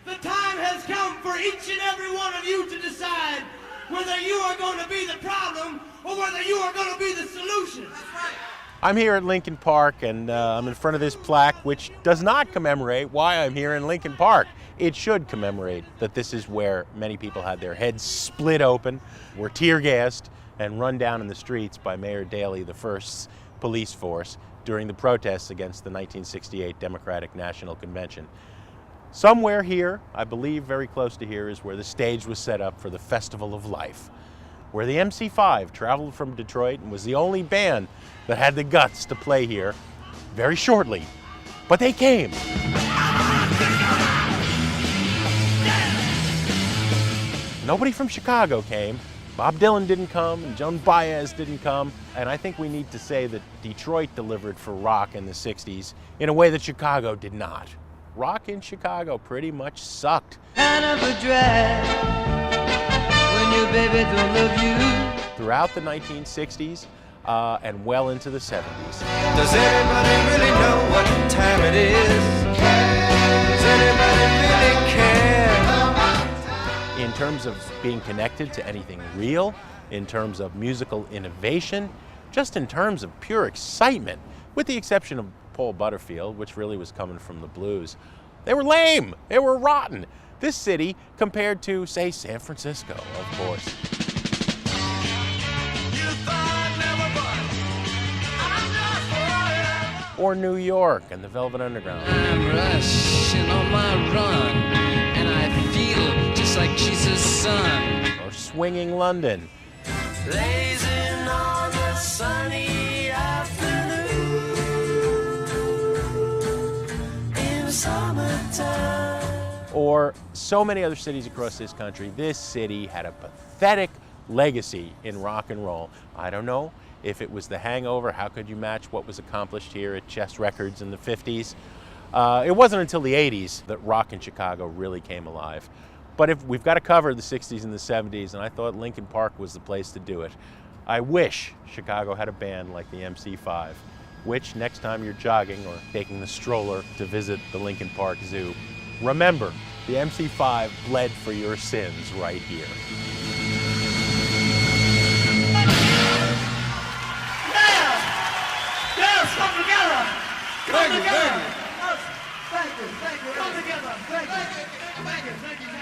The time has come for each and every one of you to decide whether you are going to be the problem or whether you are going to be the solution. I'm here at Lincoln Park, and I'm in front of this plaque, which does not commemorate why I'm here in Lincoln Park. It should commemorate that this is where many people had their heads split open, were tear-gassed, and run down in the streets by Mayor Daley I's police force during the protests against the 1968 Democratic National Convention. Somewhere here, I believe very close to here, is where the stage was set up for the Festival of Life, where the MC5 traveled from Detroit and was the only band that had the guts to play here very shortly. But they came. Nobody from Chicago came. Bob Dylan didn't come, and Joan Baez didn't come, and I think we need to say that Detroit delivered for rock in the 60s in a way that Chicago did not. Rock in Chicago pretty much sucked. Kind of a drag when your baby don't love you. Throughout the 1960s and well into the 70s. Does anybody really know what time it is? Does anybody really care? In terms of being connected to anything real, in terms of musical innovation, just in terms of pure excitement, with the exception of Paul Butterfield, which really was coming from the blues. They were lame, they were rotten. This city compared to, say, San Francisco, of course. Or New York and the Velvet Underground. I'm rushing on my run, and I feel just like Jesus' son. Or swinging London. Blazing on a sunny afternoon in summertime. Or so many other cities across this country. This city had a pathetic legacy in rock and roll. I don't know if it was the hangover. How could you match what was accomplished here at Chess Records in the 50s? It wasn't until the 80s that rock in Chicago really came alive. But if we've got to cover the 60s and the 70s, and I thought Lincoln Park was the place to do it. I wish Chicago had a band like the MC5, which next time you're jogging or taking the stroller to visit the Lincoln Park Zoo, remember, the MC5 bled for your sins right here. Come together! Come together! Thank you. Come together! Thank you! Thank you! Thank you!